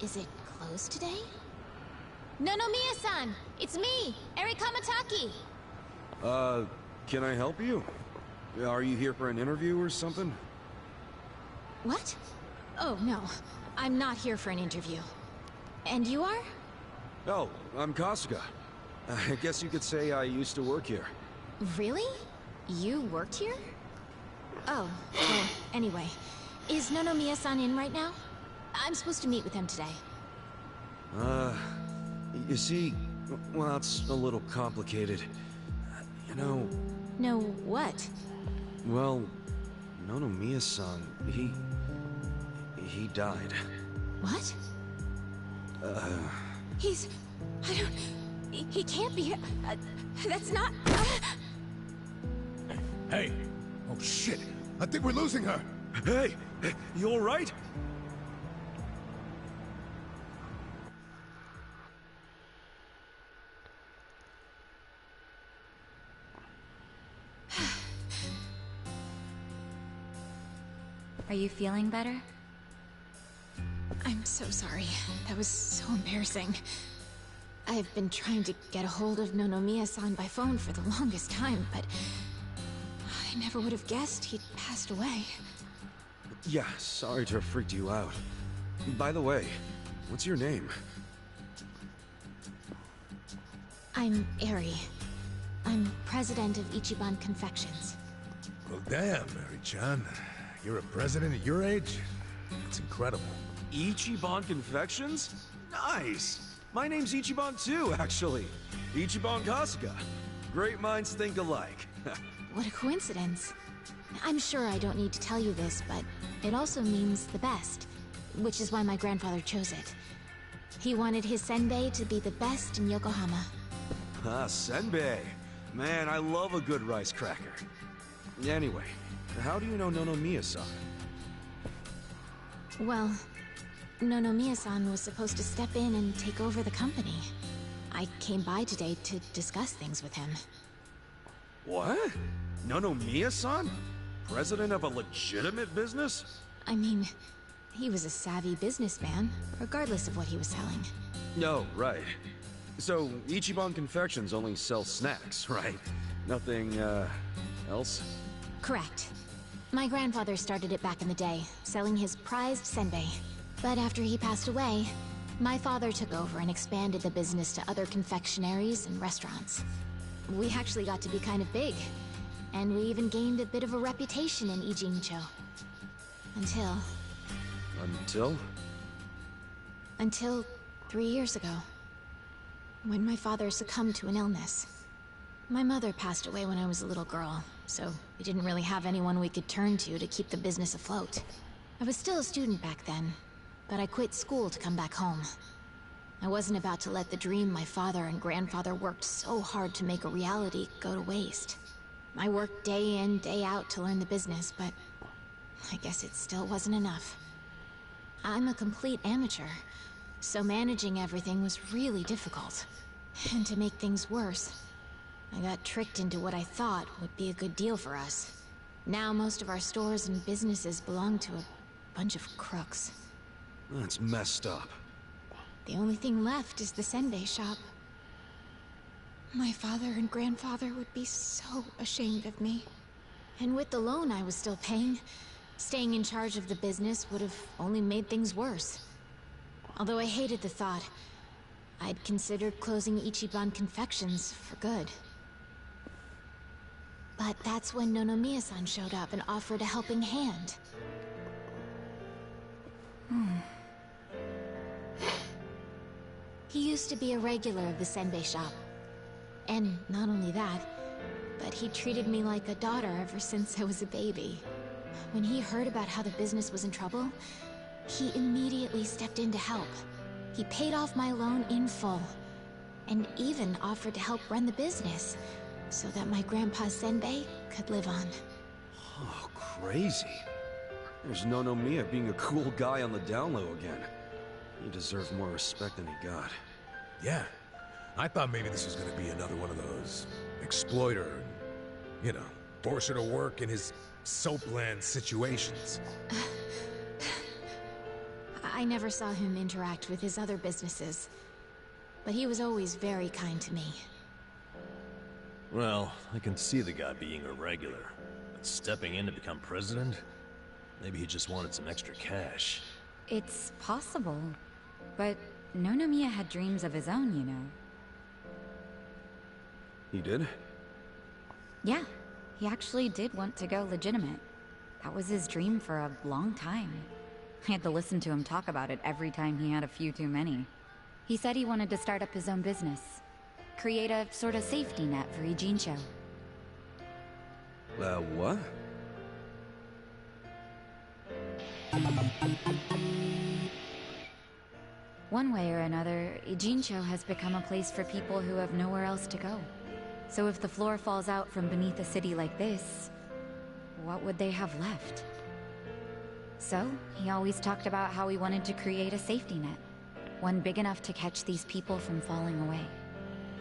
Is it closed today? Nonomiya-san! It's me, Eri Kamataki! Can I help you? Are you here for an interview or something? What? Oh, no. I'm not here for an interview. And you are? Oh, I'm Kasuga. I guess you could say I used to work here. Really? You worked here? Oh, well, anyway. Is Nonomiya-san in right now? I'm supposed to meet with him today. You see, well, it's a little complicated. You know... No, what? Well, Nonomiya-san, he died. What? He's... I don't... He can't be... that's not... Hey! Oh shit! I think we're losing her! Hey! You alright? Are you feeling better? I'm so sorry. That was so embarrassing. I've been trying to get a hold of Nonomiya-san by phone for the longest time, but... I never would have guessed he'd passed away. Yeah, sorry to have freaked you out. By the way, what's your name? I'm Eri. I'm president of Ichiban Confections. Well, damn, Mary-chan. You're a president at your age? It's incredible. Ichiban Confections? Nice! My name's Ichiban too, actually. Ichiban Kasuga. Great minds think alike. What a coincidence. I'm sure I don't need to tell you this, but it also means the best, which is why my grandfather chose it. He wanted his senbei to be the best in Yokohama. Ah, senbei. Man, I love a good rice cracker. Anyway, how do you know Nonomiya-san? Well, Nonomiya-san was supposed to step in and take over the company. I came by today to discuss things with him. What? Nonomiya-san? President of a legitimate business? I mean, he was a savvy businessman, regardless of what he was selling. No, right. So, Ichiban Confections only sells snacks, right? Nothing, else? Correct. My grandfather started it back in the day, selling his prized senbei. But after he passed away, my father took over and expanded the business to other confectionaries and restaurants. We actually got to be kind of big, and we even gained a bit of a reputation in Ijincho. Until... Until 3 years ago. When my father succumbed to an illness. My mother passed away when I was a little girl, so we didn't really have anyone we could turn to keep the business afloat. I was still a student back then, but I quit school to come back home. I wasn't about to let the dream my father and grandfather worked so hard to make a reality go to waste. I worked day in, day out to learn the business, but I guess it still wasn't enough. I'm a complete amateur, so managing everything was really difficult. And to make things worse, I got tricked into what I thought would be a good deal for us. Now most of our stores and businesses belong to a bunch of crooks. That's messed up. The only thing left is the senbei shop. My father and grandfather would be so ashamed of me. And with the loan I was still paying, staying in charge of the business would have only made things worse. Although I hated the thought, I'd considered closing Ichiban Confections for good. But that's when Nonomiya-san showed up and offered a helping hand. He used to be a regular of the senbei shop. And not only that, but he treated me like a daughter ever since I was a baby. When he heard about how the business was in trouble, he immediately stepped in to help. He paid off my loan in full, and even offered to help run the business, so that my grandpa's senbei could live on. Oh, crazy. There's Nonomiya being a cool guy on the down low again. He deserves more respect than he got. Yeah. I thought maybe this was gonna be another one of those exploiter, you know, force her to work in his soapland situations. I never saw him interact with his other businesses, but he was always very kind to me. Well, I can see the guy being irregular, but stepping in to become president? Maybe he just wanted some extra cash. It's possible, but Nonomiya had dreams of his own, you know. He did? Yeah, he actually did want to go legitimate. That was his dream for a long time. I had to listen to him talk about it every time he had a few too many. He said he wanted to start up his own business. Create a sort of safety net for Ijincho. What? One way or another, Ijincho has become a place for people who have nowhere else to go. So if the floor falls out from beneath a city like this, what would they have left? So, he always talked about how he wanted to create a safety net. One big enough to catch these people from falling away.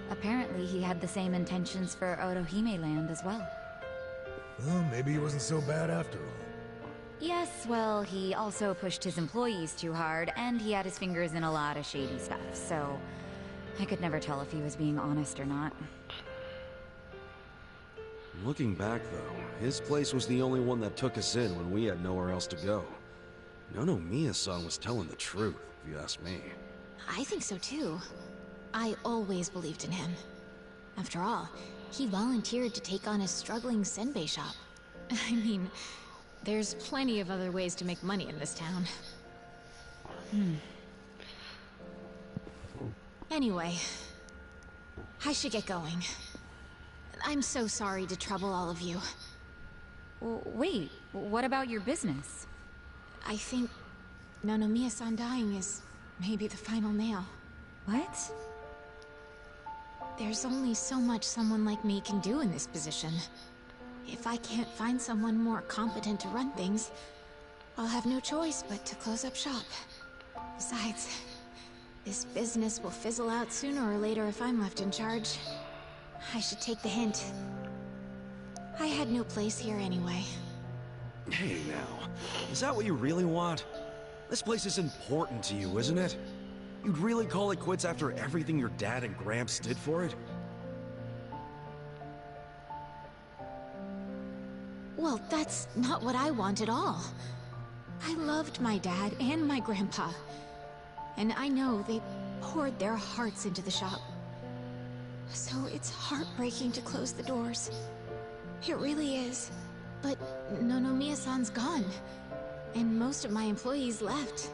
Apparently, he had the same intentions for Orohime Land as well. Well, maybe he wasn't so bad after all. Yes, well, he also pushed his employees too hard, and he had his fingers in a lot of shady stuff, so I could never tell if he was being honest or not. Looking back, though, his place was the only one that took us in when we had nowhere else to go. Nonomiya-san was telling the truth, if you ask me. I think so too. I always believed in him. After all, he volunteered to take on a struggling senbei shop. I mean, there's plenty of other ways to make money in this town. Anyway, I should get going. I'm so sorry to trouble all of you. Wait, what about your business? I think Nonomiya-san dying is maybe the final nail. What? There's only so much someone like me can do in this position. If I can't find someone more competent to run things, I'll have no choice but to close up shop. Besides, this business will fizzle out sooner or later if I'm left in charge. I should take the hint. I had no place here anyway. Hey now, is that what you really want? This place is important to you, isn't it? You'd really call it quits after everything your dad and Gramps did for it? Well, that's not what I want at all. I loved my dad and my grandpa. And I know they poured their hearts into the shop. So it's heartbreaking to close the doors. It really is. But Nonomiya-san's gone. And most of my employees left.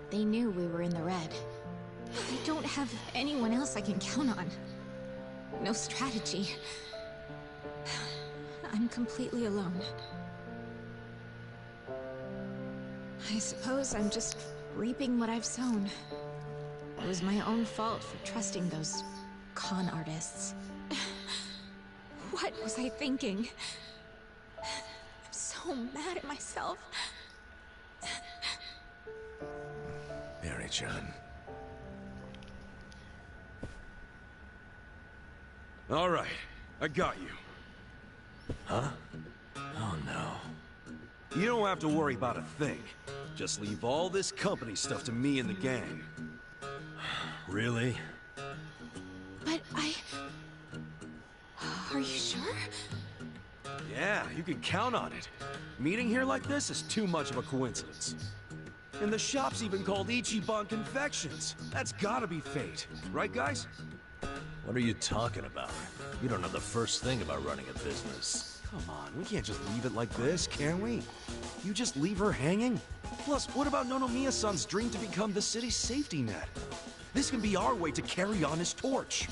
They knew we were in the red. I don't have anyone else I can count on. No strategy. I'm completely alone. I suppose I'm just reaping what I've sown. It was my own fault for trusting those con artists. What was I thinking? I'm so mad at myself. Mary-chan. All right, I got you. Huh? Oh no. You don't have to worry about a thing. Just leave all this company stuff to me and the gang. Really? But Are you sure? Yeah, you can count on it. Meeting here like this is too much of a coincidence. And the shop's even called Ichiban Confections. That's gotta be fate, right guys? What are you talking about? You don't know the first thing about running a business. Come on, we can't just leave it like this, can we? You just leave her hanging? Plus, what about Nonomiya-san's dream to become the city's safety net? This can be our way to carry on his torch.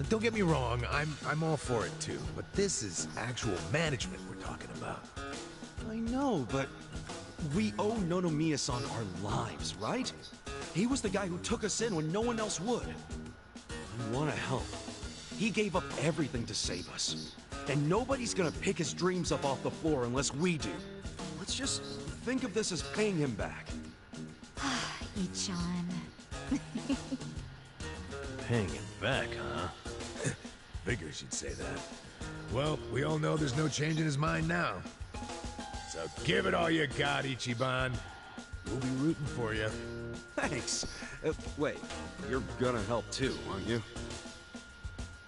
Don't get me wrong, I'm all for it too, but this is actual management we're talking about. I know, but we owe Nonomiya-san our lives, right? He was the guy who took us in when no one else would. I want to help. He gave up everything to save us. And nobody's gonna pick his dreams up off the floor unless we do. Let's just think of this as paying him back. Ichan. Paying him back, huh? Figures you'd say that. Well, we all know there's no change in his mind now. So give it all you got, Ichiban. We'll be rooting for you. Thanks. Wait, you're gonna help too, aren't you?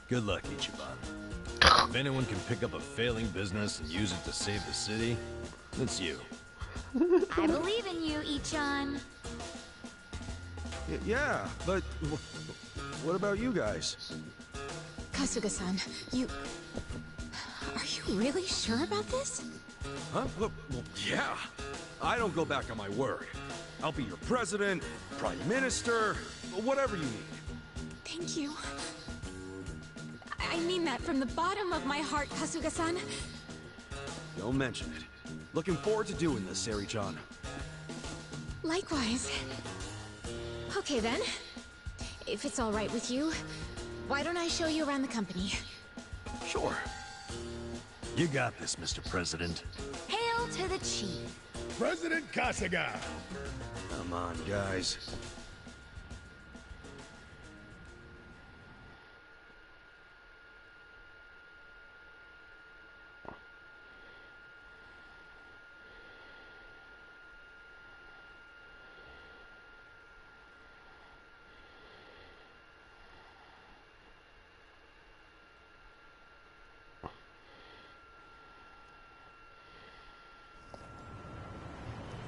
Good luck, Ichiban. If anyone can pick up a failing business and use it to save the city, it's you. I believe in you, Ichan. Yeah, but what about you guys? Kasuga-san, you... Are you really sure about this? Huh? Well, yeah. I don't go back on my word. I'll be your president, prime minister, whatever you need. Thank you. I mean that from the bottom of my heart, Kasuga-san. Don't mention it. Looking forward to doing this, Sari-chan. Likewise. Okay then. If it's all right with you, why don't I show you around the company? Sure. You got this, Mr. President. Hail to the chief. President Kasuga! Come on, guys.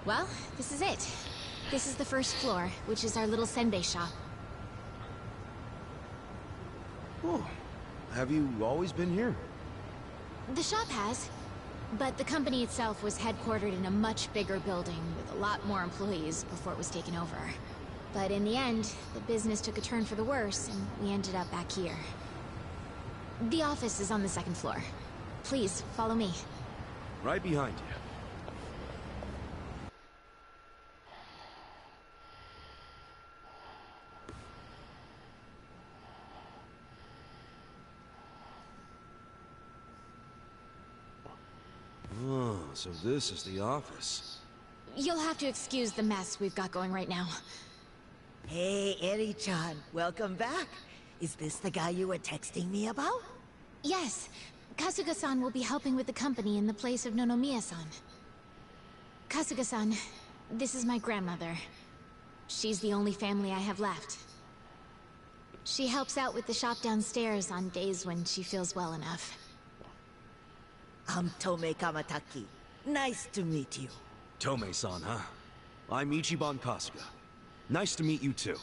Well, this is it. This is the first floor, which is our little senbei shop. Oh, have you always been here? The shop has, but the company itself was headquartered in a much bigger building with a lot more employees before it was taken over. But in the end, the business took a turn for the worse, and we ended up back here. The office is on the second floor. Please, follow me. Right behind you. Oh, so this is the office. You'll have to excuse the mess we've got going right now. Hey, Eri-chan, welcome back. Is this the guy you were texting me about? Yes, Kasuga-san will be helping with the company in the place of Nonomiya-san. Kasuga-san, this is my grandmother. She's the only family I have left. She helps out with the shop downstairs on days when she feels well enough. I'm Tome Kamataki. Nice to meet you. Tome-san, huh? I'm Ichiban Kasuga. Nice to meet you too.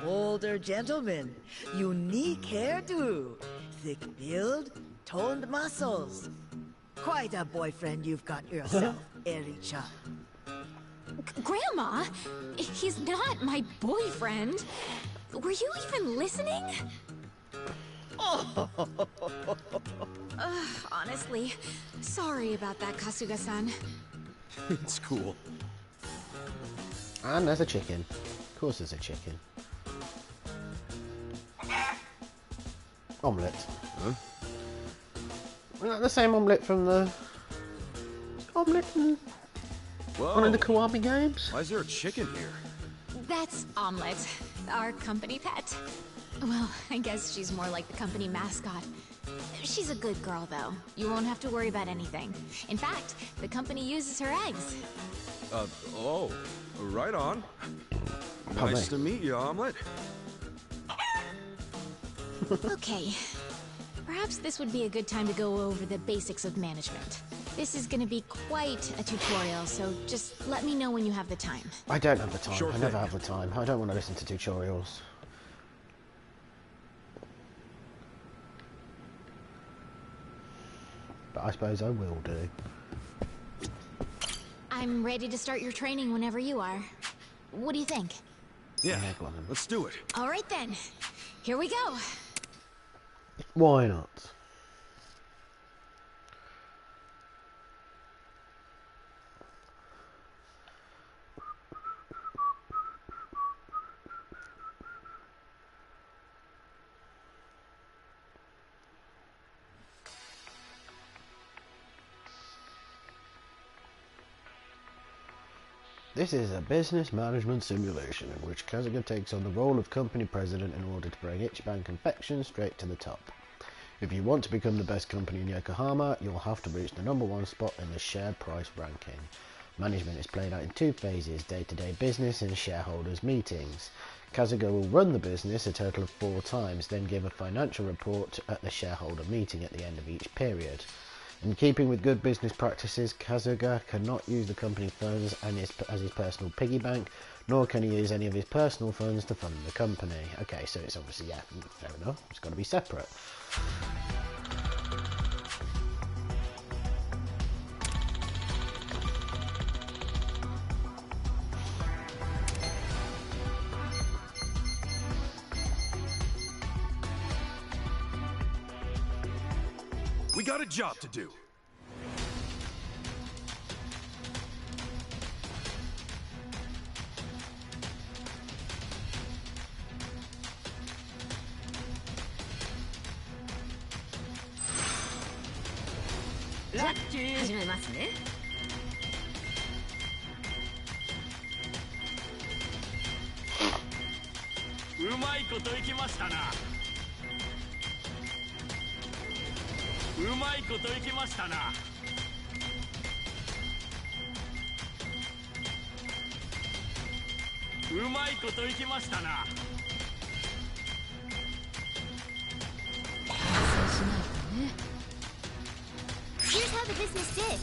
Older gentleman. Unique hairdo. Thick build, toned muscles. Quite a boyfriend you've got yourself, Eri-chan. Grandma? He's not my boyfriend. Were you even listening? Honestly, sorry about that, Kasuga-san. It's cool. And there's a chicken. Of course there's a chicken. Omelette. Huh? Isn't that the same omelette from the... Omelette from one of the Kiwami games? Why is there a chicken here? That's Omelette, our company pet. Well, I guess she's more like the company mascot. She's a good girl, though. You won't have to worry about anything. In fact, the company uses her eggs. Oh, right on. Pardon Nice me. to meet you, Omelette. Okay. Perhaps this would be a good time to go over the basics of management. This is gonna be quite a tutorial, so just let me know when you have the time. I don't have the time. Sure I never thing. have the time. I don't want to listen to tutorials. But I suppose I will do. I'm ready to start your training whenever you are. What do you think? Yeah, Yeah, go on then. let's do it. All right then. Here we go. Why not? This is a business management simulation in which Kasuga takes on the role of company president in order to bring Ichiban Confection straight to the top. If you want to become the best company in Yokohama, you'll have to reach the #1 spot in the share price ranking. Management is played out in 2 phases, day-to-day business and shareholders meetings. Kazuga will run the business a total of 4 times, then give a financial report at the shareholder meeting at the end of each period. In keeping with good business practices, Kazuga cannot use the company funds as his personal piggy bank, nor can he use any of his personal funds to fund the company. Okay, so it's obviously, yeah, fair enough, it's got to be separate. We got a job to do. Here's how the business did.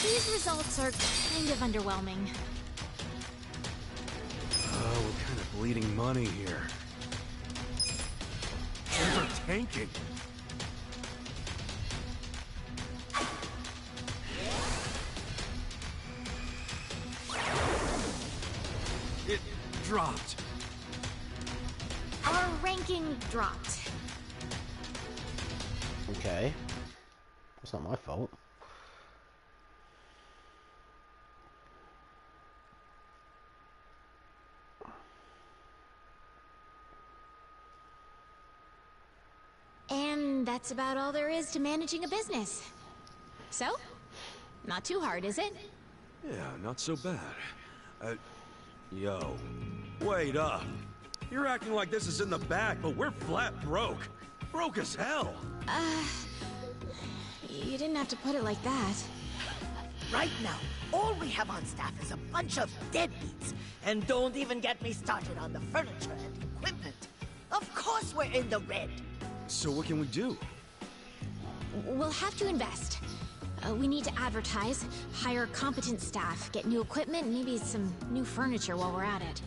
These results are kind of underwhelming. Oh, we're kind of bleeding money here. We're tanking. It dropped. Our ranking dropped. Okay. That's not my fault. And that's about all there is to managing a business. So, not too hard, is it? Yeah, not so bad. Yo, wait up. You're acting like this is in the bag, but we're flat broke. Broke as hell. You didn't have to put it like that. Right now, all we have on staff is a bunch of deadbeats. And don't even get me started on the furniture and equipment. Of course we're in the red. So what can we do? We'll have to invest. We need to advertise, hire competent staff, get new equipment, maybe some new furniture while we're at it.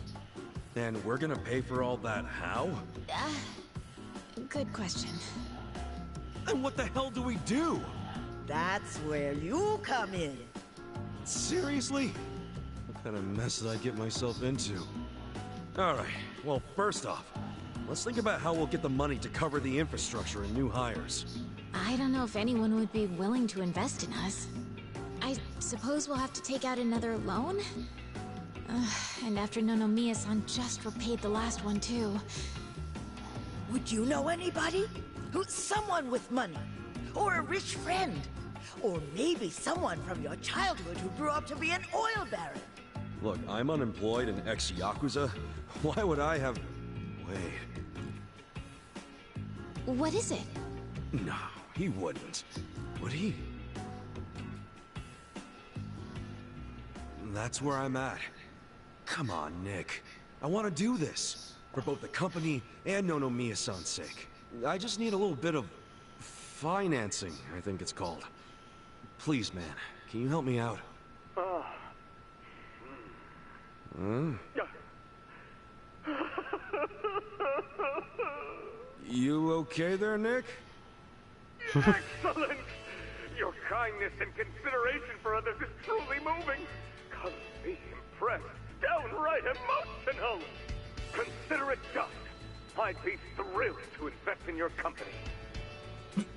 And we're gonna pay for all that how? Good question. And what the hell do we do? That's where you come in. Seriously? What kind of mess did I get myself into? Alright, well first off, let's think about how we'll get the money to cover the infrastructure and new hires. I don't know if anyone would be willing to invest in us. I suppose we'll have to take out another loan? And after Nonomiya-san just repaid the last one too. Would you know anybody? Someone with money? Or a rich friend? Or maybe someone from your childhood who grew up to be an oil baron? Look, I'm unemployed and ex-Yakuza. Why would I have... Wait... What is it? No, he wouldn't. Would he? That's where I'm at. Come on, Nick. I want to do this. For both the company and Nonomiya-san's sake. I just need a little bit of... financing, I think it's called. Please, man. Can you help me out? You okay there, Nick? Excellent! Your kindness and consideration for others is truly moving. Color me impressed, downright emotional. Consider it done. I'd be thrilled to invest in your company.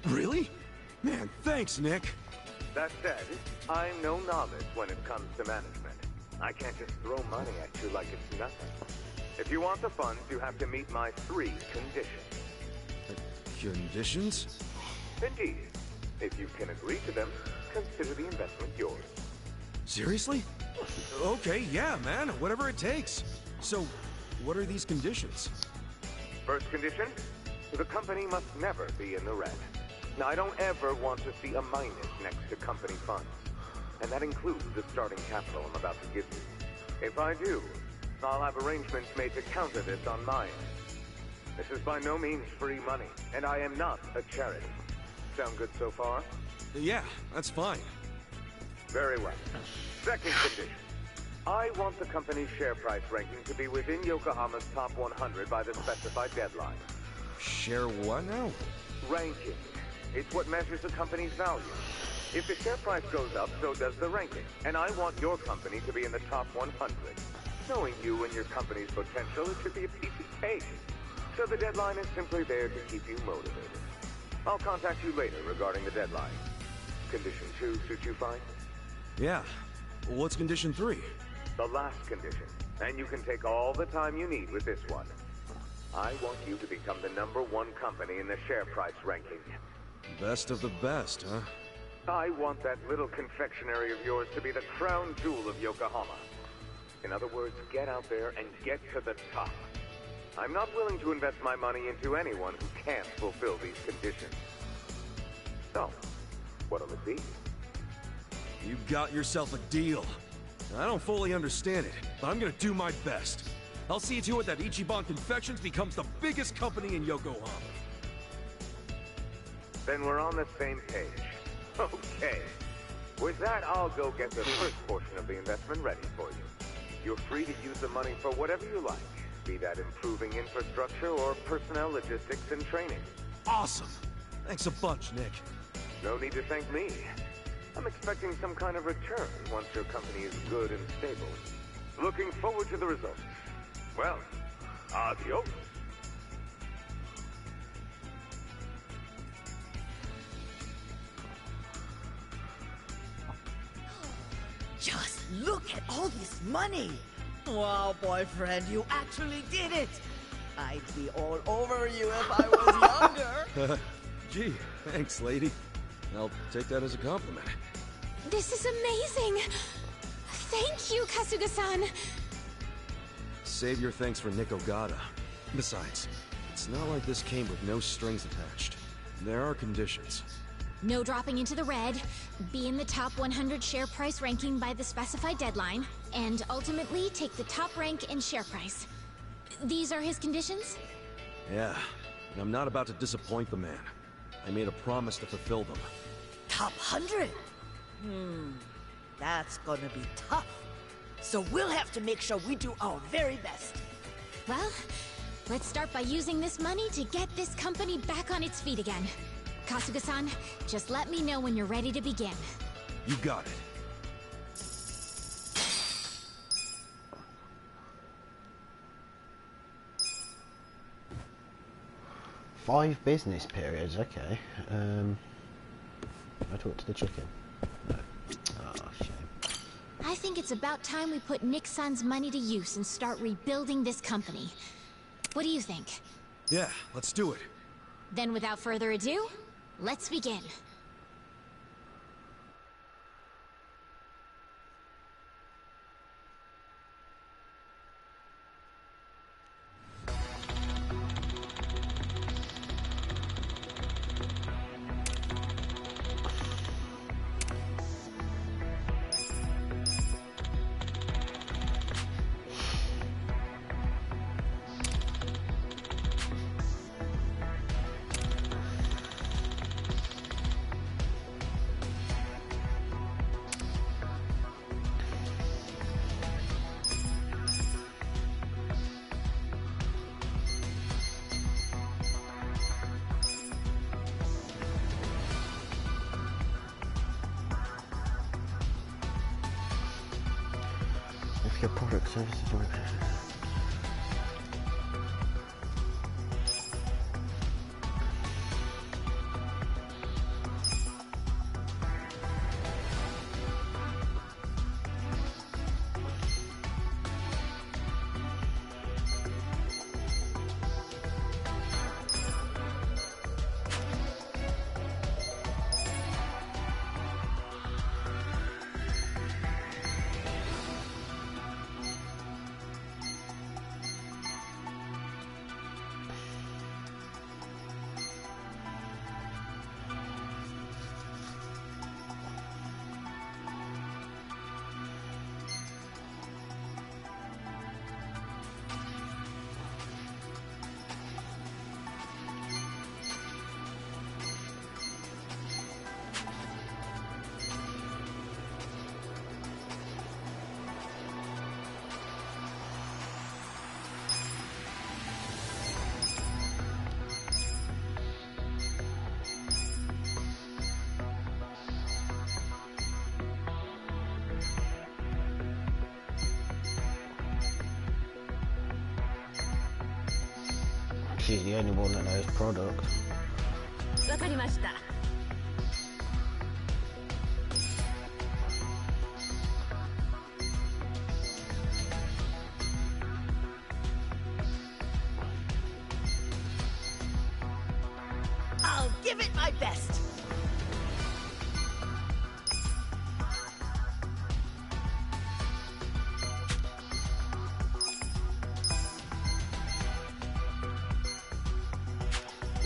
Really? Man, thanks, Nick. That said, I'm no novice when it comes to management. I can't just throw money at you like it's nothing. If you want the funds, you have to meet my 3 conditions. Conditions? Indeed. If you can agree to them, consider the investment yours. Seriously? Okay, yeah, man. Whatever it takes. So, what are these conditions? First condition, the company must never be in the red. Now, I don't ever want to see a minus next to company funds. And that includes the starting capital I'm about to give you. If I do, I'll have arrangements made to counter this on my end. This is by no means free money, and I am not a charity. Sound good so far? Yeah, that's fine. Very well. Second condition. I want the company's share price ranking to be within Yokohama's top 100 by the specified deadline. Share what now? Ranking. It's what measures a company's value. If the share price goes up, so does the ranking. And I want your company to be in the top 100. Knowing you and your company's potential, it should be a piece of cake. So the deadline is simply there to keep you motivated. I'll contact you later regarding the deadline. Condition 2 suit you fine? Yeah. What's condition 3? The last condition. And you can take all the time you need with this one. I want you to become the #1 company in the share price ranking. Best of the best, huh? I want that little confectionery of yours to be the crown jewel of Yokohama. In other words, get out there and get to the top. I'm not willing to invest my money into anyone who can't fulfill these conditions. So, what'll it be? You got yourself a deal. I don't fully understand it, but I'm gonna do my best. I'll see to it that Ichiban Confections becomes the biggest company in Yokohama. Then we're on the same page. Okay. With that, I'll go get the first portion of the investment ready for you. You're free to use the money for whatever you like, be that improving infrastructure or personnel logistics and training. Awesome! Thanks a bunch, Nick. No need to thank me. I'm expecting some kind of return once your company is good and stable. Looking forward to the results. Well, adios. Just look at all this money! Wow, boyfriend, you actually did it! I'd be all over you if I was younger! Gee, thanks, lady. I'll take that as a compliment. This is amazing! Thank you, Kasuga-san! Save your thanks for Nick Ogata. Besides, it's not like this came with no strings attached. There are conditions. No dropping into the red, be in the top 100 share price ranking by the specified deadline, and ultimately take the top rank in share price. These are his conditions? Yeah, and I'm not about to disappoint the man. I made a promise to fulfill them. Top 100? That's gonna be tough. So we'll have to make sure we do our very best. Well, let's start by using this money to get this company back on its feet again. Kasuga-san, just let me know when you're ready to begin. You got it. Five business periods, okay. I talk to the chicken. No. Oh, shame. I think it's about time we put Nick-san's money to use and start rebuilding this company. What do you think? Yeah, let's do it. Then without further ado, let's begin. If your product services or She's the only one that knows product. わかりました。 I'll give it my best.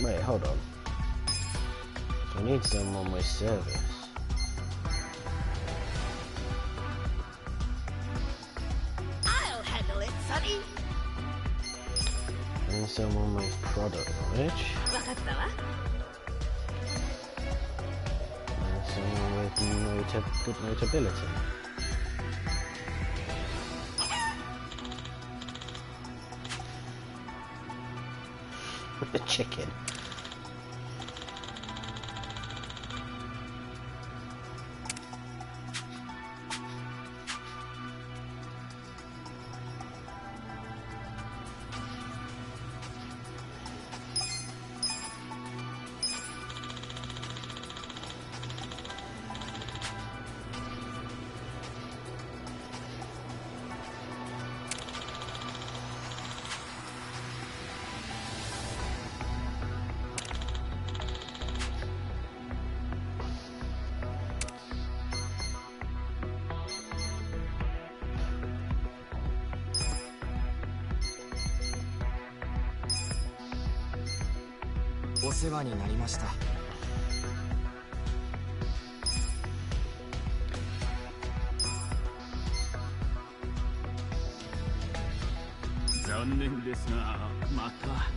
Wait, hold on. So I need someone with service. I'll handle it, Sonny. And someone with product knowledge. わかったわ。 And someone with good notability. The chicken.お世話になりました。残念ですが、また。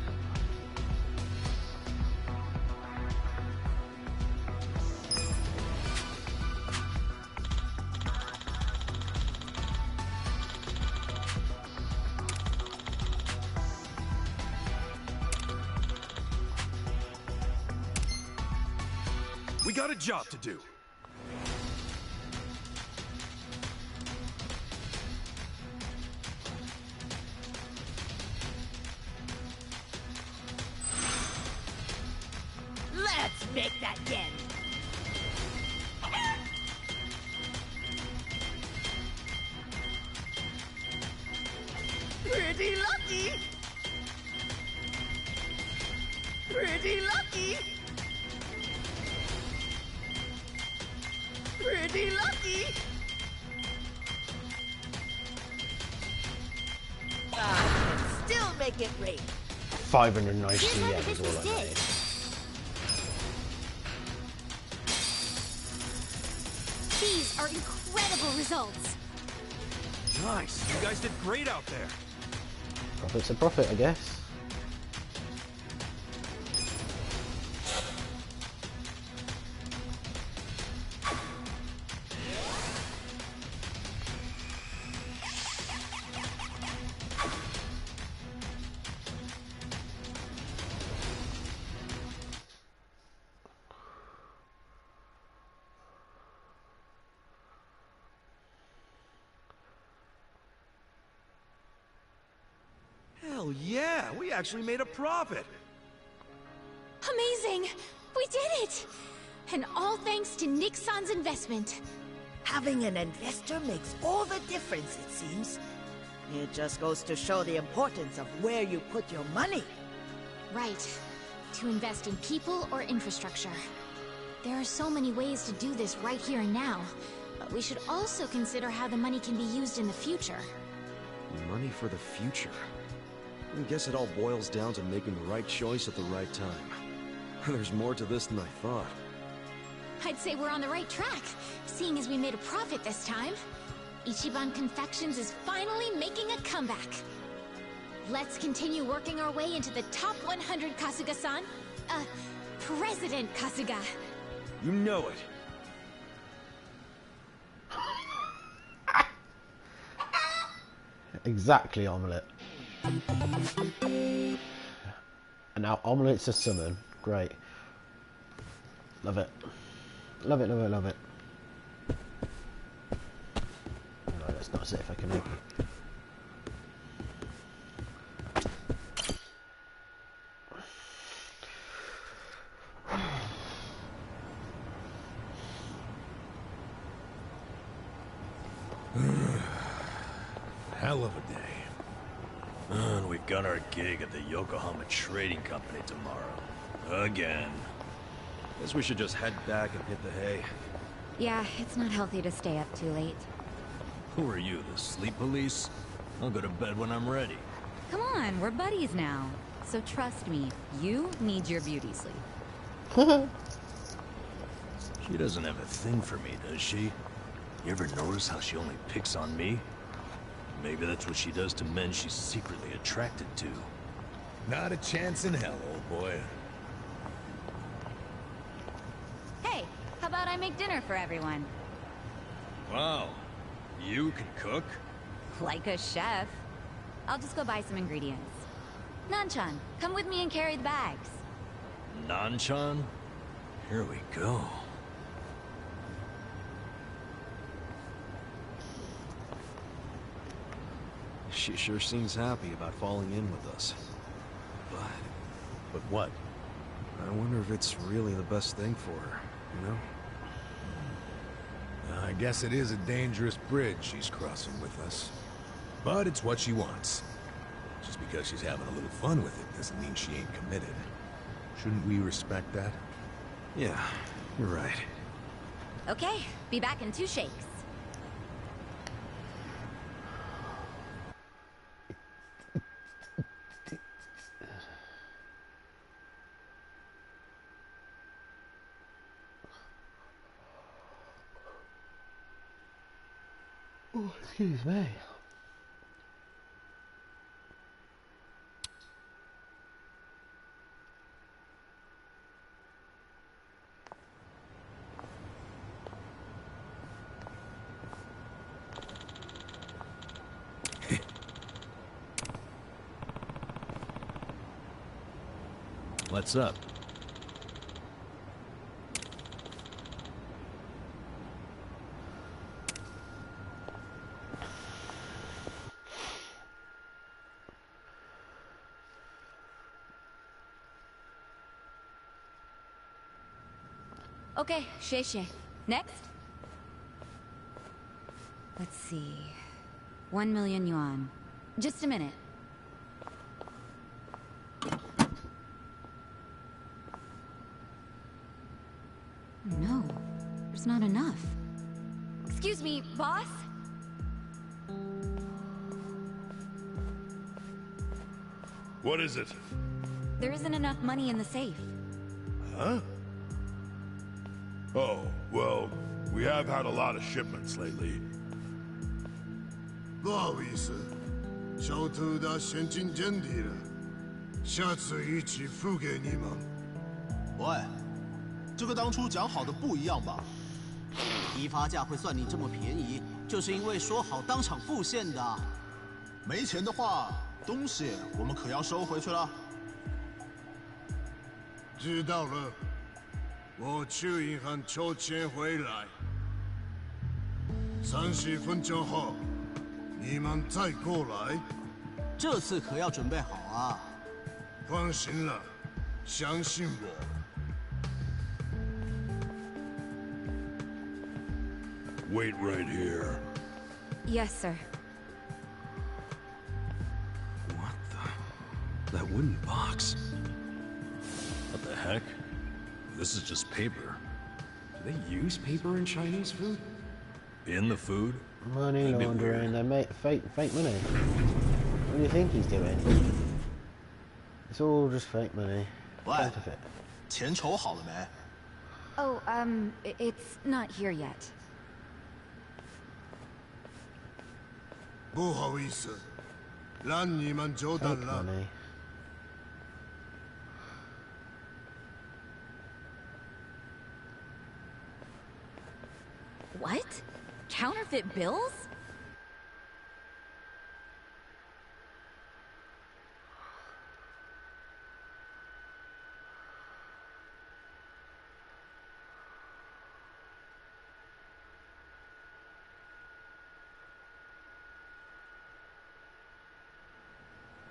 We got a job to do. Let's make that yen. Pretty lucky. Pretty lucky. Pretty lucky. I can still make it rain. 590 yen is all I made. These are incredible results. Nice. You guys did great out there. Profit's a profit, I guess. Hell yeah, we actually made a profit. Amazing! We did it! And all thanks to Nick-san's investment. Having an investor makes all the difference, it seems. It just goes to show the importance of where you put your money. Right. To invest in people or infrastructure. There are so many ways to do this right here and now. But we should also consider how the money can be used in the future. Money for the future. I guess it all boils down to making the right choice at the right time. There's more to this than I thought. I'd say we're on the right track, seeing as we made a profit this time. Ichiban Confections is finally making a comeback. Let's continue working our way into the top 100, Kasuga-san. President Kasuga. You know it. Exactly, Omelette. And now Omelette's a summon. Great. Love it. Love it, love it, love it. No, that's not safe. I can open. hell of a day. And we've got our gig at the Yokohama Trading Company tomorrow. Again. Guess we should just head back and hit the hay. Yeah, it's not healthy to stay up too late. Who are you, the sleep police? I'll go to bed when I'm ready. Come on, we're buddies now. So trust me, you need your beauty sleep. She doesn't have a thing for me, does she? You ever notice how she only picks on me? Maybe that's what she does to men she's secretly attracted to. Not a chance in hell, old boy. Hey, how about I make dinner for everyone? Wow. You can cook? Like a chef. I'll just go buy some ingredients. Nanchan, come with me and carry the bags. Nanchan? Here we go. She sure seems happy about falling in with us. But what? I wonder if it's really the best thing for her, you know? I guess it is a dangerous bridge she's crossing with us. But it's what she wants. Just because she's having a little fun with it doesn't mean she ain't committed. Shouldn't we respect that? Yeah, you're right. Okay, be back in 2 shakes. Oh, excuse me. What's up? Okay, Shay. Next? Let's see. 1 million yuan. Just a minute. No, there's not enough. Excuse me, boss? What is it? There isn't enough money in the safe. Huh? Oh, well, we have had a lot of shipments lately. 不好意思，小偷的现金见底了，下次一起付给你们。喂，这个当初讲好的不一样吧？批发价会算你这么便宜，就是因为说好当场付现的。没钱的话，东西我们可要收回去了。知道了，我去银行抽钱回来。30分钟后，你们再过来。这次可要准备好啊！放心了，相信我。 Wait right here. Yes, sir. What the? That wooden box? What the heck? This is just paper. Do they use paper in Chinese food? In the food? Money laundering, they make fake money. What do you think he's doing? It's all just fake money. Counterfeit. 钱筹好了没？ Oh, it's not here yet. 不好意思，让你们久等 Fake 了。 money. What? Counterfeit bills?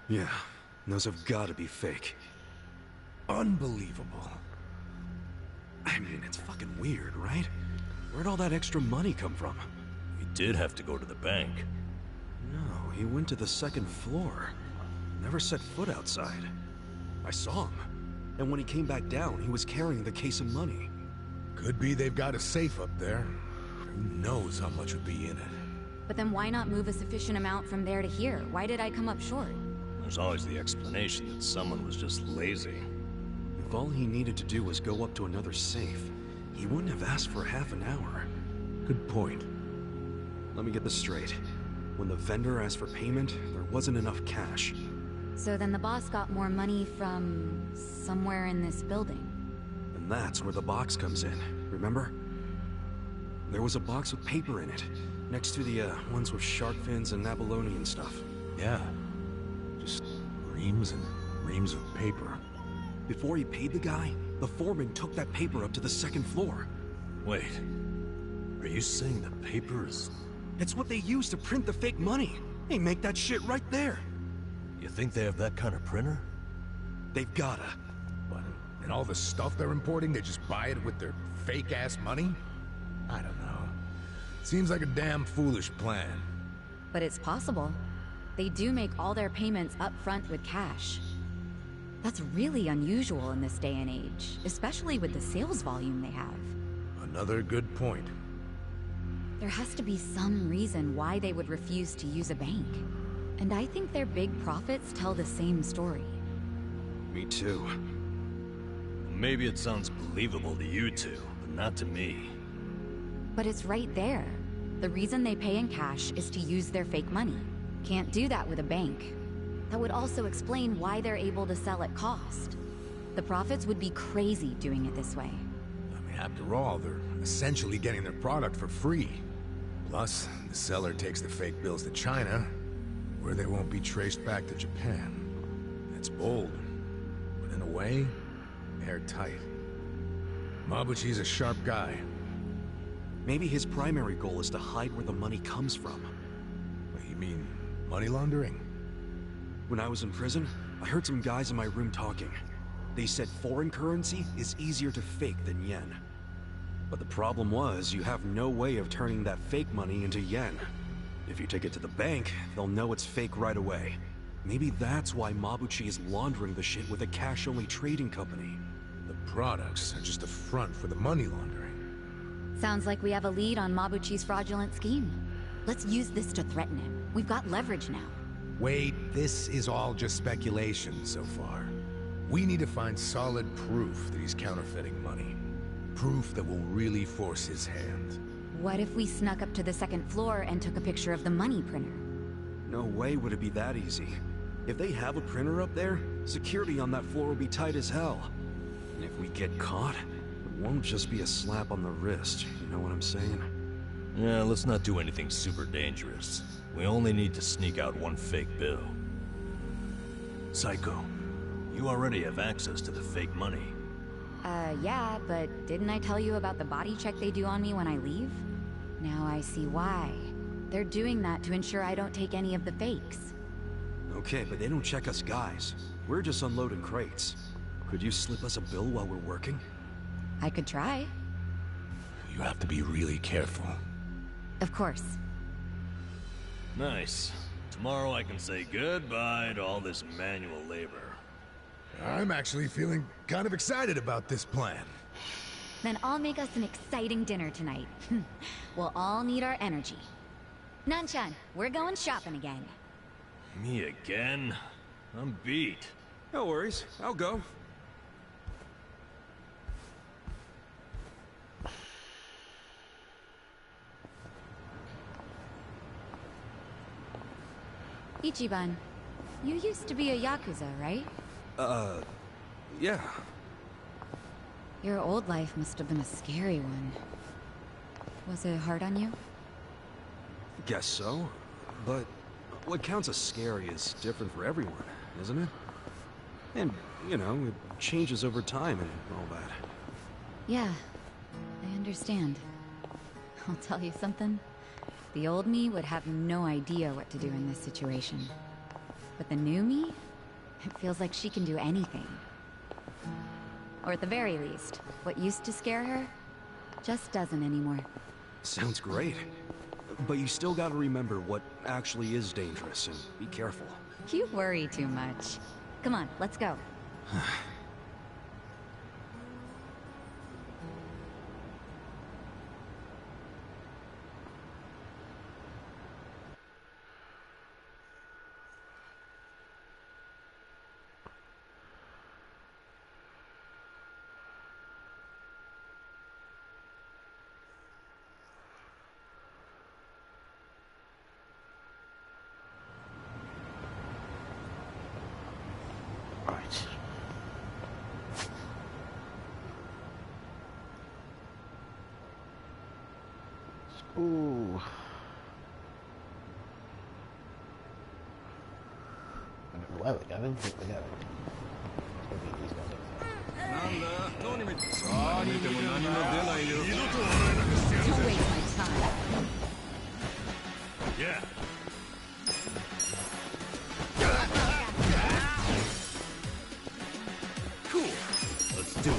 Yeah, those have got to be fake. Unbelievable. I mean, it's fucking weird, right? Where'd all that extra money come from? We did have to go to the bank. No, he went to the second floor. Never set foot outside. I saw him. And when he came back down, he was carrying the case of money. Could be they've got a safe up there. Who knows how much would be in it? But then why not move a sufficient amount from there to here? Why did I come up short? There's always the explanation that someone was just lazy. If all he needed to do was go up to another safe, he wouldn't have asked for half an hour. Good point. Let me get this straight. When the vendor asked for payment, there wasn't enough cash. So then the boss got more money from somewhere in this building. And that's where the box comes in, remember? There was a box with paper in it, next to the ones with shark fins and abalone and stuff. Yeah. Just reams and reams of paper. Before he paid the guy, the foreman took that paper up to the second floor. Wait. Are you saying the paper is... It's what they use to print the fake money. They make that shit right there. You think they have that kind of printer? They've gotta. What? And all the stuff they're importing, they just buy it with their fake-ass money? I don't know. Seems like a damn foolish plan. But it's possible. They do make all their payments up front with cash. That's really unusual in this day and age, especially with the sales volume they have. Another good point. There has to be some reason why they would refuse to use a bank. And I think their big profits tell the same story. Me too. Maybe it sounds believable to you two, but not to me. But it's right there. The reason they pay in cash is to use their fake money. Can't do that with a bank. That would also explain why they're able to sell at cost. The profits would be crazy doing it this way. I mean, after all, they're essentially getting their product for free. Plus, the seller takes the fake bills to China, where they won't be traced back to Japan. It's bold, but in a way, airtight. Mabuchi's a sharp guy. Maybe his primary goal is to hide where the money comes from. What, you mean money laundering? When I was in prison, I heard some guys in my room talking. They said foreign currency is easier to fake than yen. But the problem was, you have no way of turning that fake money into yen. If you take it to the bank, they'll know it's fake right away. Maybe that's why Mabuchi is laundering the shit with a cash-only trading company. The products are just a front for the money laundering. Sounds like we have a lead on Mabuchi's fraudulent scheme. Let's use this to threaten him. We've got leverage now. Wait, this is all just speculation so far. We need to find solid proof that he's counterfeiting money. Proof that will really force his hand. What if we snuck up to the second floor and took a picture of the money printer? No way would it be that easy. If they have a printer up there, security on that floor will be tight as hell. And if we get caught, it won't just be a slap on the wrist, you know what I'm saying? Yeah, let's not do anything super dangerous. We only need to sneak out one fake bill. Psycho, you already have access to the fake money. Yeah, but didn't I tell you about the body check they do on me when I leave? Now I see why. They're doing that to ensure I don't take any of the fakes. Okay, but they don't check us guys. We're just unloading crates. Could you slip us a bill while we're working? I could try. You have to be really careful. Of course. Nice. Tomorrow I can say goodbye to all this manual labor. I'm actually feeling kind of excited about this plan. Then I'll make us an exciting dinner tonight. We'll all need our energy. Nanchan, we're going shopping again. Me again? I'm beat. No worries, I'll go. Ichiban, you used to be a Yakuza, right? Yeah. Your old life must have been a scary one. Was it hard on you? Guess so. But what counts as scary is different for everyone, isn't it? And, you know, it changes over time and all that. Yeah, I understand. I'll tell you something. The old me would have no idea what to do in this situation. But the new me? It feels like she can do anything. Or at the very least, what used to scare her just doesn't anymore. Sounds great. But you still gotta remember what actually is dangerous, and be careful. You worry too much. Come on, let's go. Right. Ooh. I don't know where we're going. I think we're going. Maybe he's got it. Don't waste my time. Yeah. Cool. Let's do it.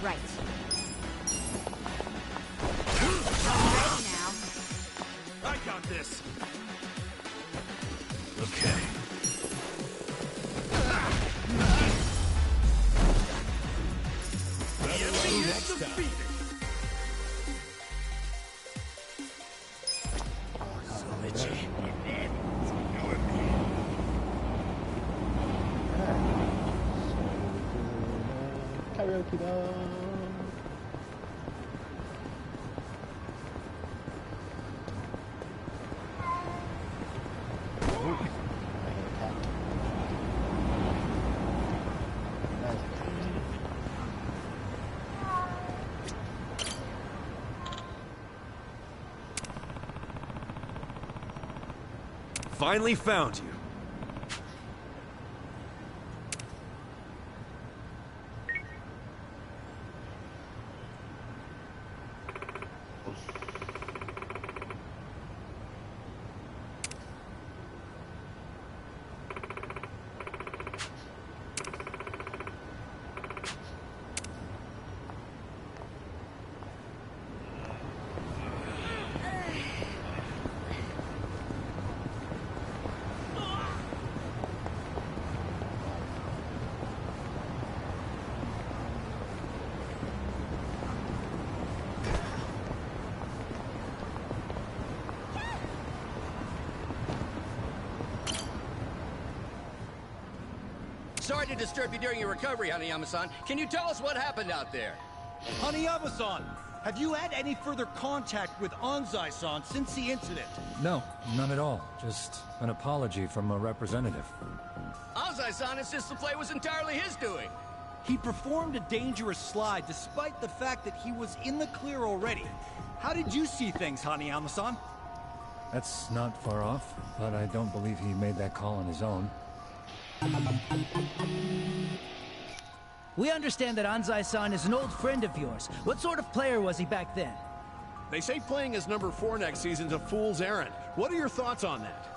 Right. I got this. Okay. Next time. Karaoke bar. Finally found you. Sorry to disturb you during your recovery, Hanayama-san. Can you tell us what happened out there? Hanayama-san, have you had any further contact with Anzai-san since the incident? No, none at all. Just an apology from a representative. Anzai-san insists the play was entirely his doing. He performed a dangerous slide despite the fact that he was in the clear already. How did you see things, Hanayama-san? That's not far off, but I don't believe he made that call on his own. We understand that Anzai-san is an old friend of yours. What sort of player was he back then? They say playing as number 4 next season's a fool's errand. What are your thoughts on that?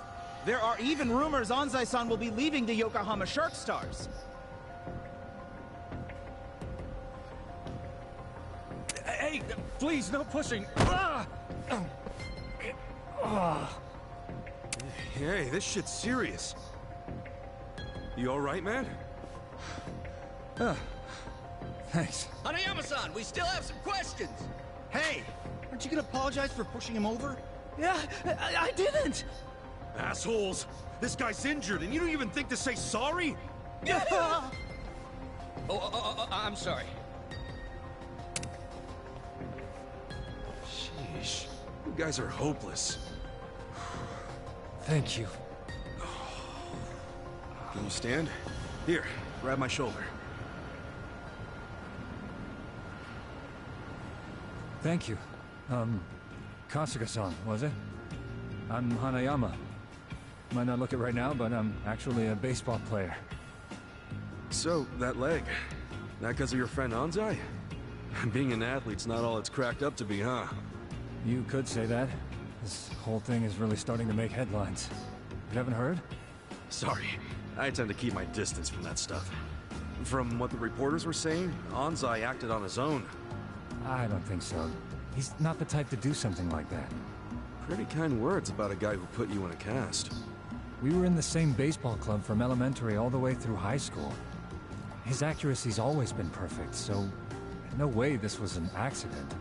There are even rumors Anzai-san will be leaving the Yokohama Shark Stars. Hey, please, no pushing. Hey, this shit's serious. You alright, man? Thanks. Hanayama-san, we still have some questions. Hey, aren't you gonna apologize for pushing him over? Yeah, I didn't! Assholes! This guy's injured, and you don't even think to say sorry? I'm sorry. Sheesh. You guys are hopeless. Thank you. Can you stand? Here, grab my shoulder. Thank you. Kasuga-san, was it? I'm Hanayama. Might not look it right now, but I'm actually a baseball player. So, that leg, that because of your friend Anzai? Being an athlete's not all it's cracked up to be, huh? You could say that. This whole thing is really starting to make headlines. You haven't heard? Sorry, I tend to keep my distance from that stuff. From what the reporters were saying, Anzai acted on his own. I don't think so. He's not the type to do something like that. Pretty kind words about a guy who put you in a cast. We were in the same baseball club from elementary all the way through high school. His accuracy's always been perfect, so no way this was an accident.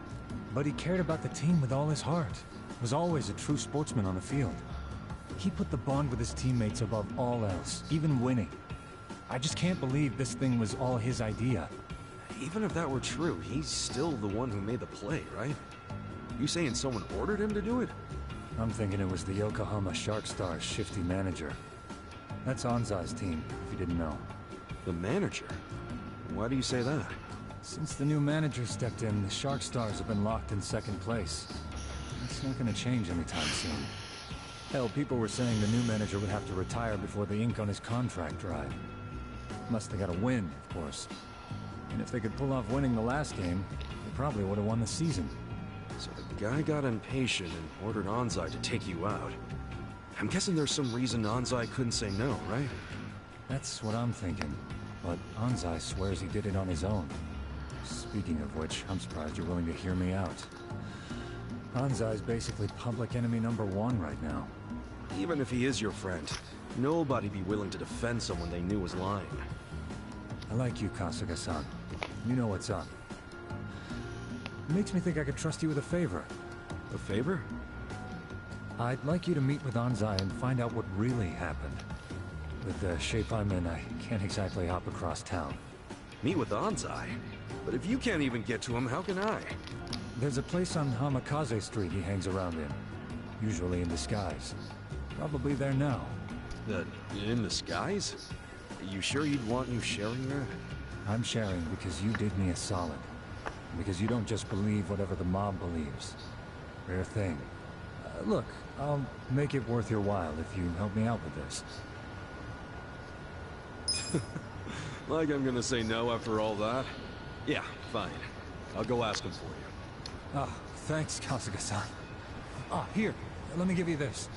But he cared about the team with all his heart. Was always a true sportsman on the field. He put the bond with his teammates above all else, even winning. I just can't believe this thing was all his idea. Even if that were true, he's still the one who made the play, right? You saying someone ordered him to do it? I'm thinking it was the Yokohama Shark Stars' shifty manager. That's Anzai's team, if you didn't know. The manager? Why do you say that? Since the new manager stepped in, the Shark Stars have been locked in second place. It's not gonna change anytime soon. Hell, people were saying the new manager would have to retire before the ink on his contract dried. Must have got a win, of course. And if they could pull off winning the last game, they probably would have won the season. So the guy got impatient and ordered Anzai to take you out. I'm guessing there's some reason Anzai couldn't say no, right? That's what I'm thinking. But Anzai swears he did it on his own. Speaking of which, I'm surprised you're willing to hear me out. Anzai's basically public enemy #1 right now. Even if he is your friend, nobody'd be willing to defend someone they knew was lying. I like you, Kasuga-san. You know what's up. It makes me think I could trust you with a favor. A favor? I'd like you to meet with Anzai and find out what really happened. With the shape I'm in, I can't exactly hop across town. Meet with Anzai? But if you can't even get to him, how can I? There's a place on Hamikaze Street he hangs around in. Usually in disguise. Probably there now. In disguise? You sure you'd want you sharing that? I'm sharing because you did me a solid. Because you don't just believe whatever the mob believes. Rare thing. Look, I'll make it worth your while if you help me out with this. Like I'm gonna say no after all that? Yeah, fine. I'll go ask him for you. Ah, thanks, Kasuga-san. Ah, here, let me give you this.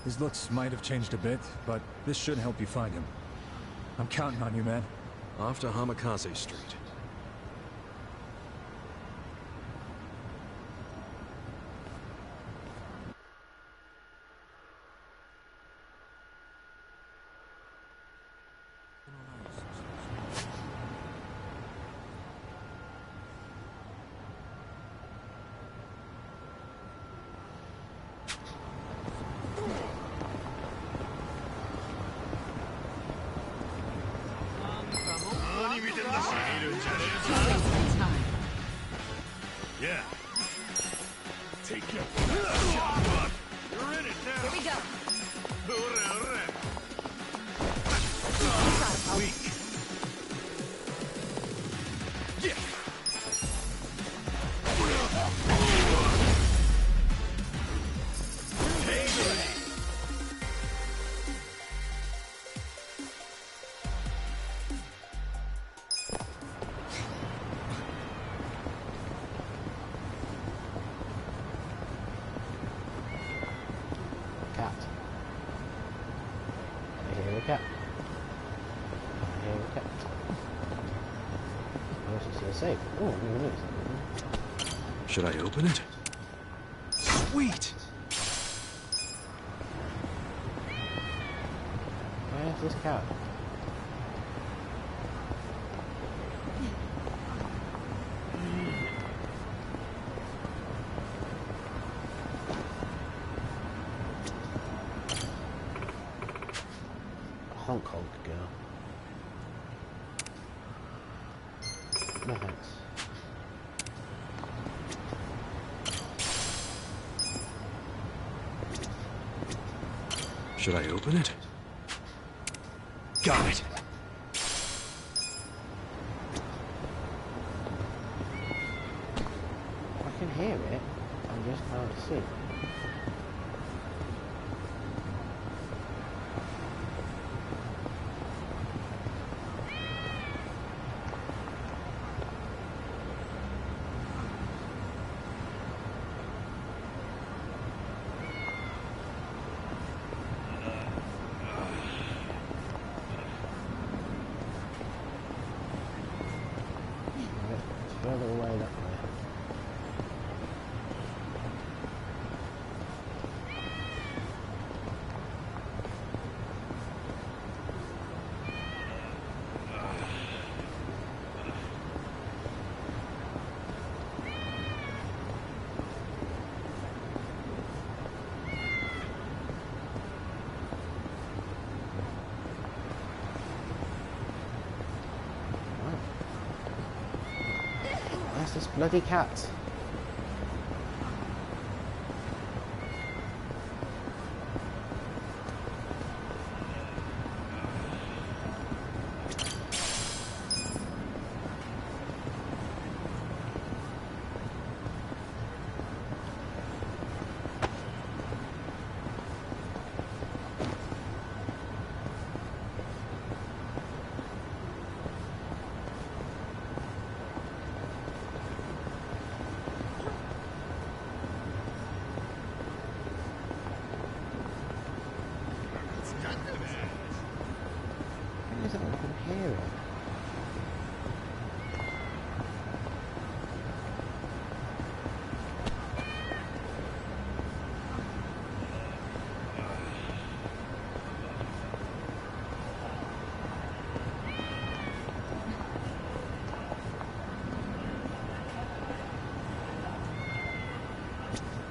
His looks might have changed a bit, but this should help you find him. I'm counting on you, man. Off to Hamikaze Street. Yeah. Take your You're in it now. Here we go. Weak. Yeah. Cat. I hear a cat. I hear a cat. Oh, it's still safe. Oh, who knows? Should I open it? Sweet! Where's this cat? Honk honk girl. No thanks. Should I open it? Got it. I can hear it, I just can't see. Further away that way. Where's this bloody cat? Where is it? I can hear it.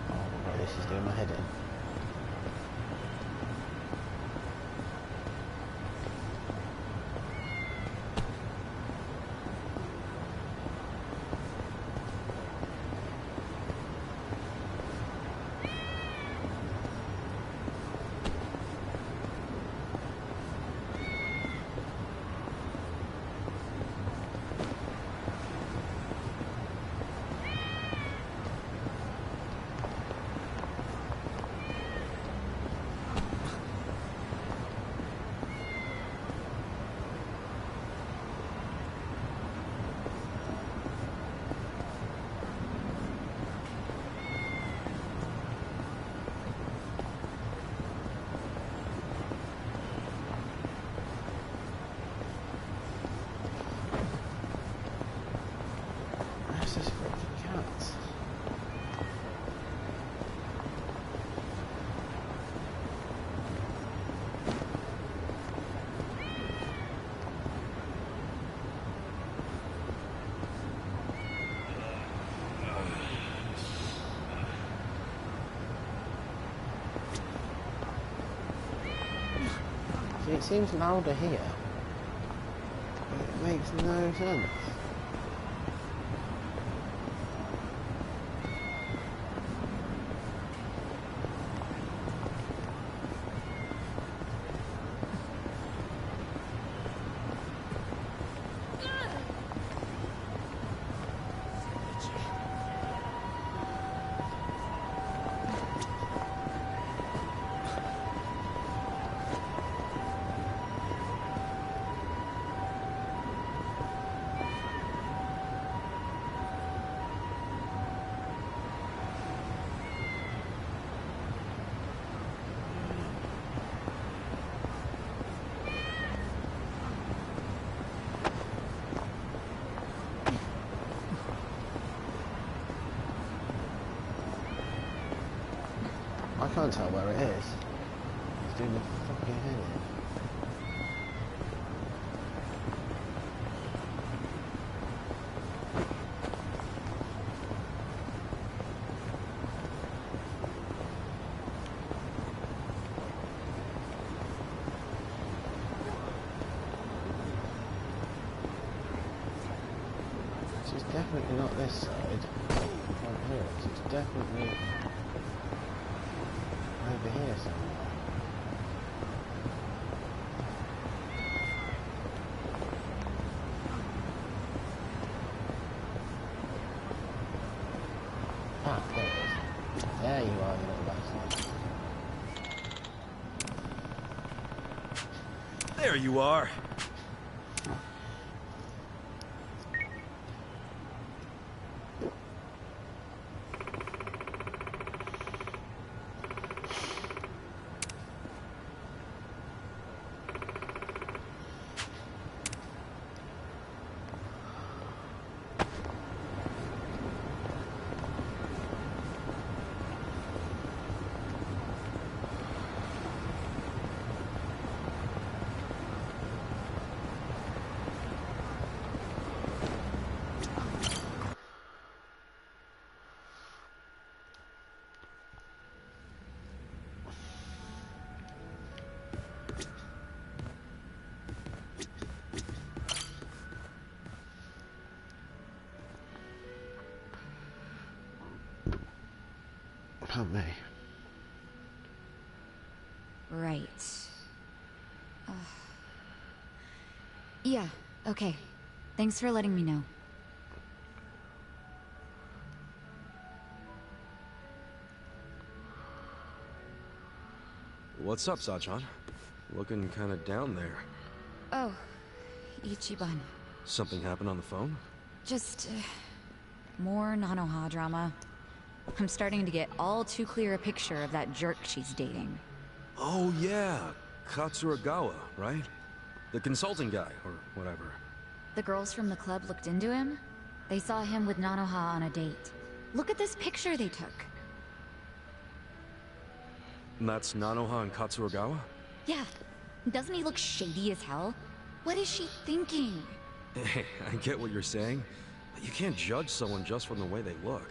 Oh, right, this is doing my head in. Where's this freaking cat? See, it seems louder here, but it makes no sense. I can't tell where it is. It's doing the fucking head in. It's definitely not this side. I can't hear it. It's definitely over here somewhere. There you are, you little bastard. There you are. Help me. Right. Yeah, okay. Thanks for letting me know. What's up, Sachan? Looking kinda down there. Oh, Ichiban. Something happened on the phone? Just, more Nanoha drama. I'm starting to get all too clear a picture of that jerk she's dating. Oh yeah, Katsuragawa, right? The consulting guy, or whatever. The girls from the club looked into him. They saw him with Nanoha on a date. Look at this picture they took. And that's Nanoha and Katsuragawa? Yeah. Doesn't he look shady as hell? What is she thinking? Hey, I get what you're saying, but you can't judge someone just from the way they look.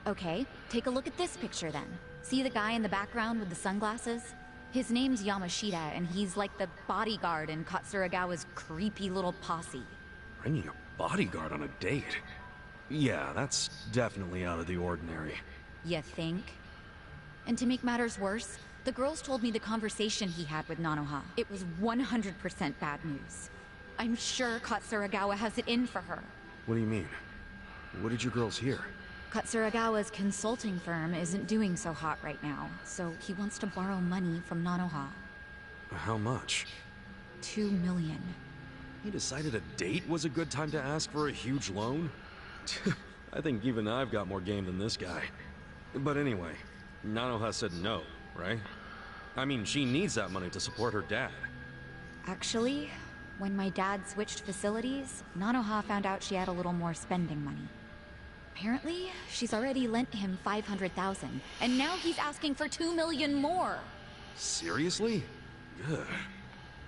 Okay, take a look at this picture then. See the guy in the background with the sunglasses? His name's Yamashita, and he's like the bodyguard in Katsuragawa's creepy little posse. Bringing a bodyguard on a date? Yeah, that's definitely out of the ordinary. You think? And to make matters worse, the girls told me the conversation he had with Nanoha. It was 100% bad news. I'm sure Katsuragawa has it in for her. What do you mean? What did your girls hear? Katsuragawa's consulting firm isn't doing so hot right now, so he wants to borrow money from Nanoha. How much? 2 million. He decided a date was a good time to ask for a huge loan? I think even I've got more game than this guy. But anyway, Nanoha said no, right? I mean, she needs that money to support her dad. Actually, when my dad switched facilities, Nanoha found out she had a little more spending money. Apparently, she's already lent him 500,000, and now he's asking for 2 million more. Seriously? Good.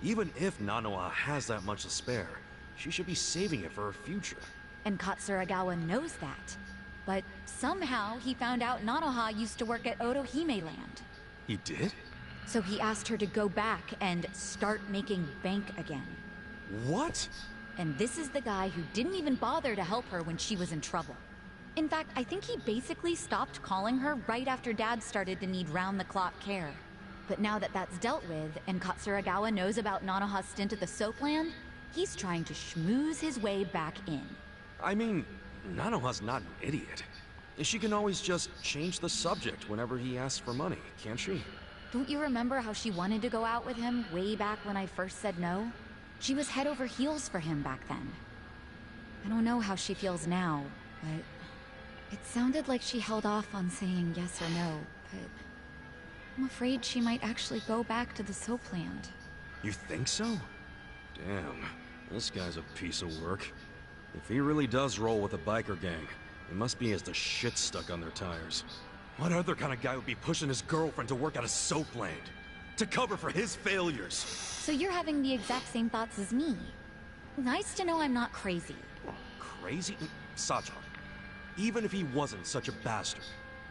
Even if Nanoha has that much to spare, she should be saving it for her future. And Katsuragawa knows that. But somehow he found out Nanoha used to work at Otohime Land. He did? So he asked her to go back and start making bank again. What? And this is the guy who didn't even bother to help her when she was in trouble. In fact, I think he basically stopped calling her right after Dad started to need round-the-clock care. But now that that's dealt with, and Katsuragawa knows about Nanoha's stint at the soap land, he's trying to schmooze his way back in. I mean, Nanoha's not an idiot. She can always just change the subject whenever he asks for money, can't she? Don't you remember how she wanted to go out with him way back when I first said no? She was head over heels for him back then. I don't know how she feels now, but it sounded like she held off on saying yes or no, but I'm afraid she might actually go back to the soap land. You think so? Damn, this guy's a piece of work. If he really does roll with a biker gang, it must be as the shit stuck on their tires. What other kind of guy would be pushing his girlfriend to work at a soap land? To cover for his failures? So you're having the exact same thoughts as me. Nice to know I'm not crazy. Crazy? Sachan, even if he wasn't such a bastard,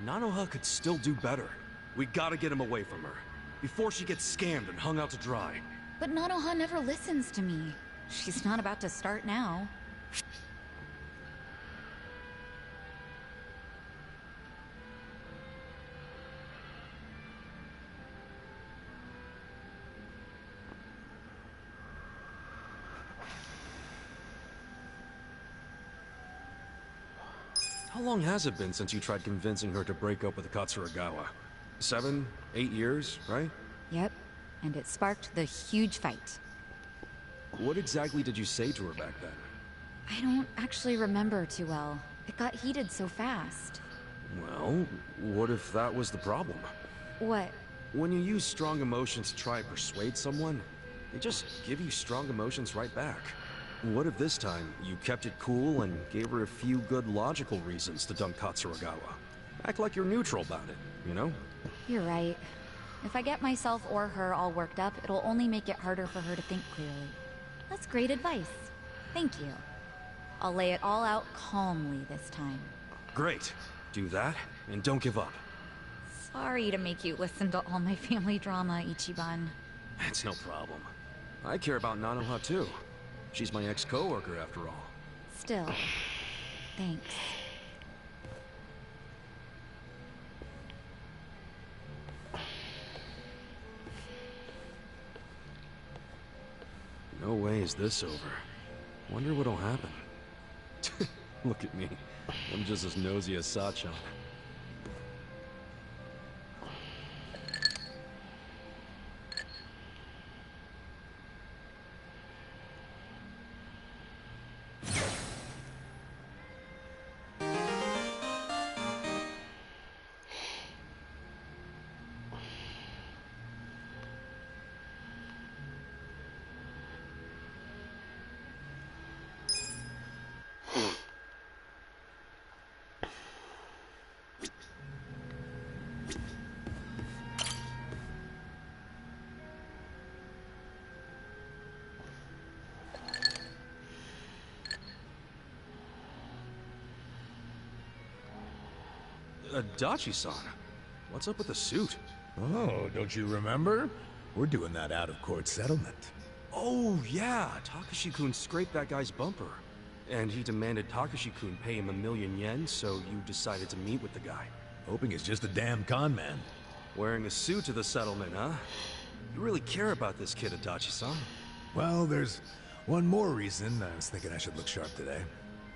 Nanoha could still do better. We gotta get him away from her, before she gets scammed and hung out to dry. But Nanoha never listens to me. She's not about to start now. How long has it been since you tried convincing her to break up with Katsuragawa? 7, 8 years, right? Yep, and it sparked the huge fight. What exactly did you say to her back then? I don't actually remember too well. It got heated so fast. Well, what if that was the problem? What? When you use strong emotions to try and persuade someone, they just give you strong emotions right back. What if this time you kept it cool and gave her a few good logical reasons to dump Katsuragawa? Act like you're neutral about it, you know? You're right. If I get myself or her all worked up, it'll only make it harder for her to think clearly. That's great advice. Thank you. I'll lay it all out calmly this time. Great. Do that, and don't give up. Sorry to make you listen to all my family drama, Ichiban. It's no problem. I care about Nanoha too. She's my ex-coworker after all. Still, thanks. No way is this over. Wonder what'll happen. Look at me. I'm just as nosy as Sachan. Dachi-san, what's up with the suit? Oh, don't you remember? We're doing that out-of-court settlement. Oh, yeah, Takashi-kun scraped that guy's bumper. And he demanded Takashi-kun pay him 1,000,000 yen, so you decided to meet with the guy. Hoping it's just a damn con man. Wearing a suit to the settlement, huh? You really care about this kid, Adachi-san. Well, there's one more reason I was thinking I should look sharp today.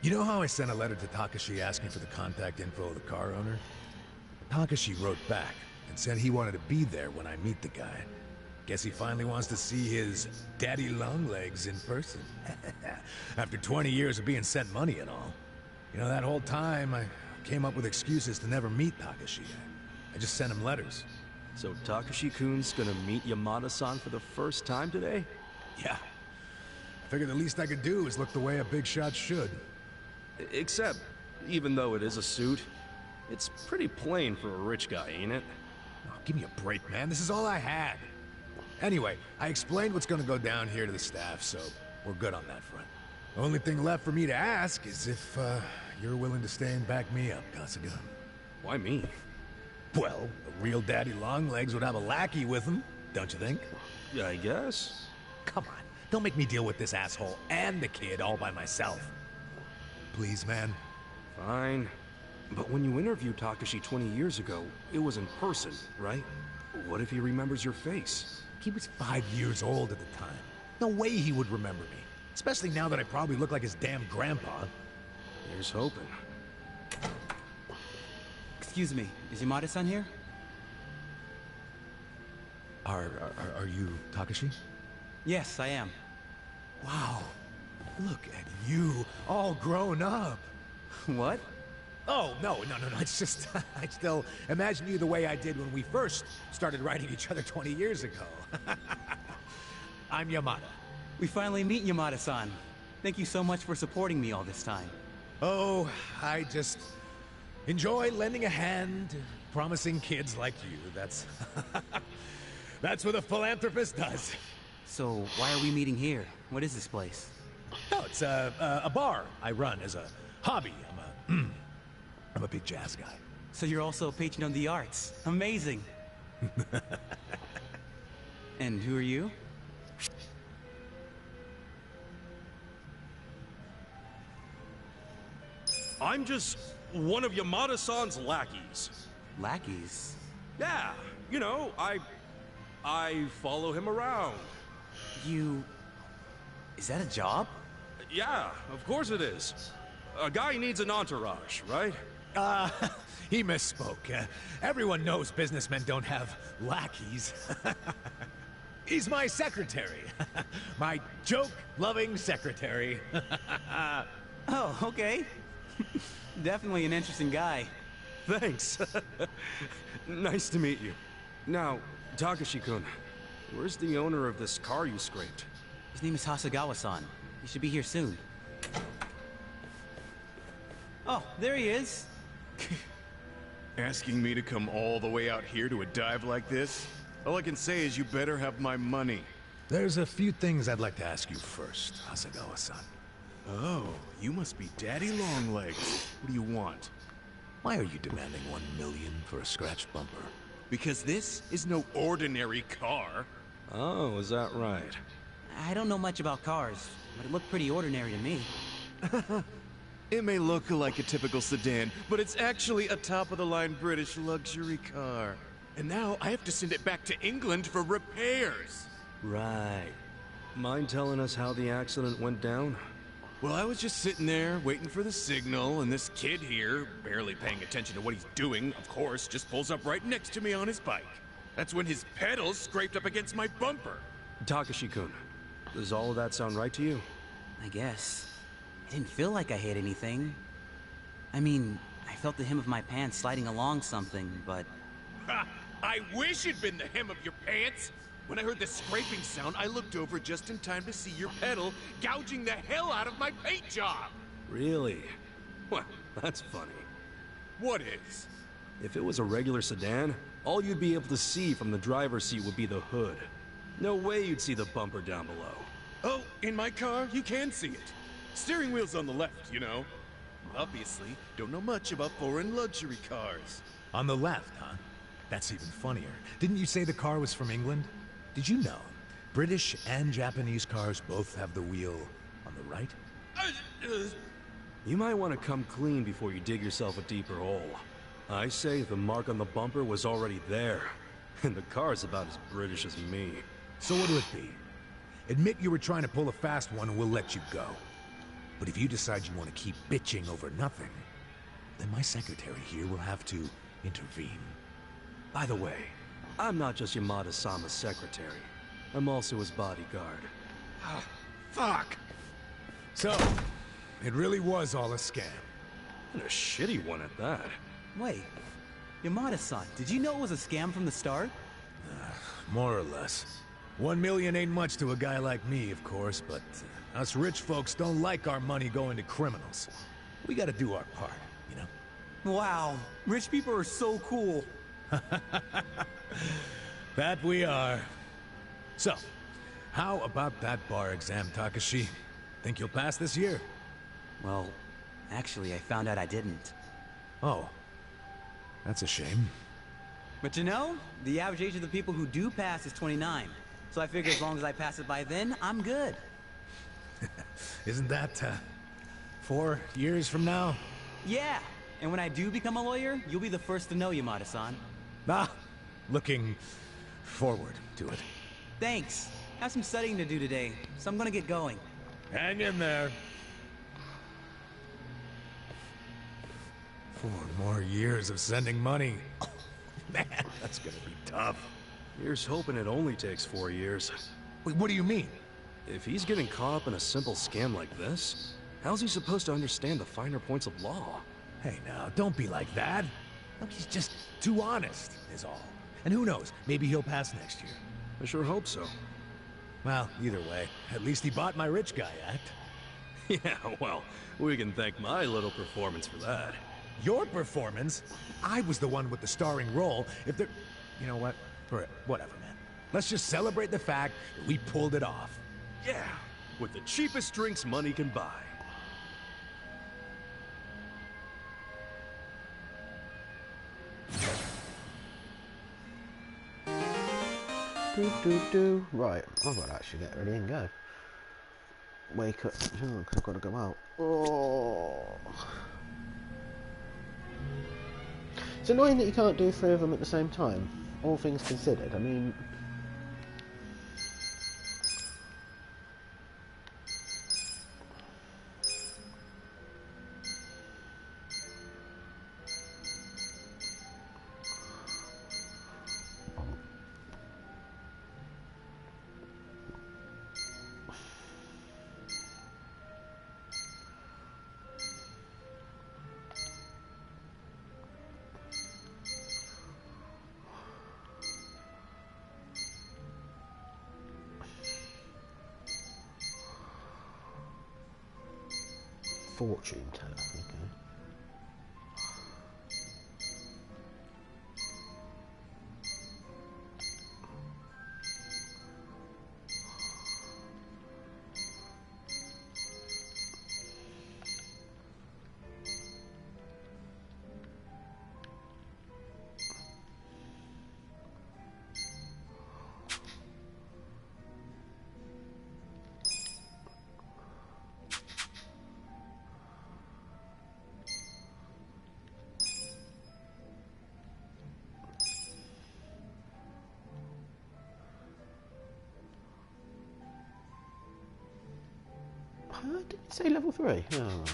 You know how I sent a letter to Takashi asking for the contact info of the car owner? Takashi wrote back and said he wanted to be there when I meet the guy. Guess he finally wants to see his daddy longlegs in person. After 20 years of being sent money and all. You know, that whole time I came up with excuses to never meet Takashi. I just sent him letters. So Takashi-kun's gonna meet Yamada-san for the first time today? Yeah. I figured the least I could do is look the way a big shot should. Except, even though it is a suit, it's pretty plain for a rich guy, ain't it? Oh, give me a break, man. This is all I had. Anyway, I explained what's gonna go down here to the staff, so we're good on that front. Only thing left for me to ask is if, you're willing to stay and back me up, Kasuga. Why me? Well, a real daddy longlegs would have a lackey with him, don't you think? Yeah, I guess. Come on, don't make me deal with this asshole and the kid all by myself. Please, man. Fine. But when you interviewed Takashi 20 years ago, it was in person, right? What if he remembers your face? He was 5 years old at the time. No way he would remember me. Especially now that I probably look like his damn grandpa. Here's hoping. Excuse me, is Yamada-san here? Are you Takashi? Yes, I am. Wow. Look at you, all grown up. What? Oh, no. It's just, I still imagine you the way I did when we first started writing each other 20 years ago. I'm Yamada. We finally meet Yamada-san. Thank you so much for supporting me all this time. Oh, I just enjoy lending a hand to promising kids like you. That's... that's what a philanthropist does. So, why are we meeting here? What is this place? Oh, it's a bar I run as a hobby. I'm a big jazz guy. So you're also a patron of the arts. Amazing. And who are you? I'm just one of Yamada-san's lackeys. Lackeys? Yeah, you know, I follow him around. You... Is that a job? Yeah, of course it is. a guy needs an entourage, right? He misspoke. Everyone knows businessmen don't have lackeys. He's my secretary. My joke-loving secretary. Oh, okay. Definitely an interesting guy. Thanks. Nice to meet you. Now, Takashi-kun, where's the owner of this car you scraped? His name is Hasegawa-san. He should be here soon. Oh, there he is. Asking me to come all the way out here to a dive like this? All I can say is you better have my money. There's a few things I'd like to ask you first, Hasegawa-san. Oh, you must be Daddy Longlegs. What do you want? Why are you demanding $1 million for a scratched bumper? Because this is no ordinary car. Oh, is that right? I don't know much about cars, but it looked pretty ordinary to me. It may look like a typical sedan, but it's actually a top-of-the-line British luxury car. And now I have to send it back to England for repairs. Right. Mind telling us how the accident went down? Well, I was just sitting there, waiting for the signal, and this kid here, barely paying attention to what he's doing, of course, just pulls up right next to me on his bike. That's when his pedals scraped up against my bumper. Takashi-kun, does all of that sound right to you? I guess. I didn't feel like I hit anything. I mean, I felt the hem of my pants sliding along something, but... Ha! I wish it'd been the hem of your pants! When I heard the scraping sound, I looked over just in time to see your pedal gouging the hell out of my paint job! Really? Well, that's funny. What is? If it was a regular sedan, all you'd be able to see from the driver's seat would be the hood. No way you'd see the bumper down below. Oh, in my car, you can see it. Steering wheel's on the left, you know. Obviously, don't know much about foreign luxury cars. On the left, huh? That's even funnier. Didn't you say the car was from England? Did you know British and Japanese cars both have the wheel on the right? You might want to come clean before you dig yourself a deeper hole. I say the mark on the bumper was already there, and the car's about as British as me. So what'll it be? Admit you were trying to pull a fast one and we'll let you go. But if you decide you want to keep bitching over nothing, then my secretary here will have to intervene. By the way, I'm not just Yamada-sama's secretary. I'm also his bodyguard. Fuck! So, it really was all a scam. And a shitty one at that. Wait, Yamada-san, did you know it was a scam from the start? More or less. 1 million ain't much to a guy like me, of course, but us rich folks don't like our money going to criminals. We gotta do our part, you know? Wow, rich people are so cool. That we are. So, how about that bar exam, Takashi? Think you'll pass this year? Well, actually, I found out I didn't. Oh. That's a shame. But you know, the average age of the people who do pass is 29. So I figure as long as I pass it by then, I'm good. Isn't that, 4 years from now? Yeah, and when I do become a lawyer, you'll be the first to know, Yamada-san. Ah, looking forward to it. Thanks. I have some studying to do today, so I'm gonna get going. Hang in there. 4 more years of sending money. Oh, man, that's gonna be tough. Here's hoping it only takes 4 years. Wait, what do you mean? If he's getting caught up in a simple scam like this, how's he supposed to understand the finer points of law? Hey now, don't be like that. Look, he's just too honest, is all. And who knows, maybe he'll pass next year. I sure hope so. Well, either way, at least he bought my rich guy act. Yeah, well, we can thank my little performance for that. Your performance? I was the one with the starring role. If there... You know what? Whatever, man. Let's just celebrate the fact that we pulled it off. Yeah, with the cheapest drinks money can buy. Right, I've got to actually get ready and go. Wake up, because I've got to go out. Oh. It's annoying that you can't do 3 of them at the same time, all things considered. I mean... fortune teller. Okay. Did it say level 3? Oh, well, never mind.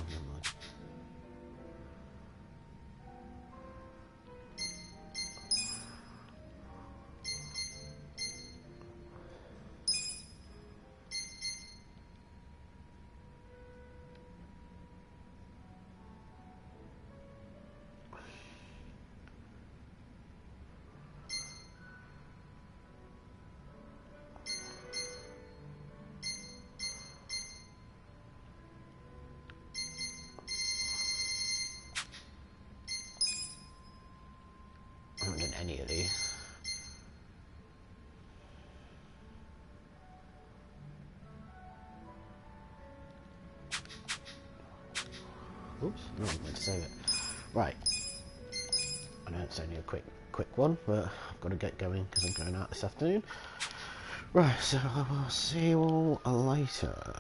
I haven't done any of these. Oops, no, I'm going to save it. Right. I know it's only a quick one, but I've got to get going because I'm going out this afternoon. Right, so I will see you all later.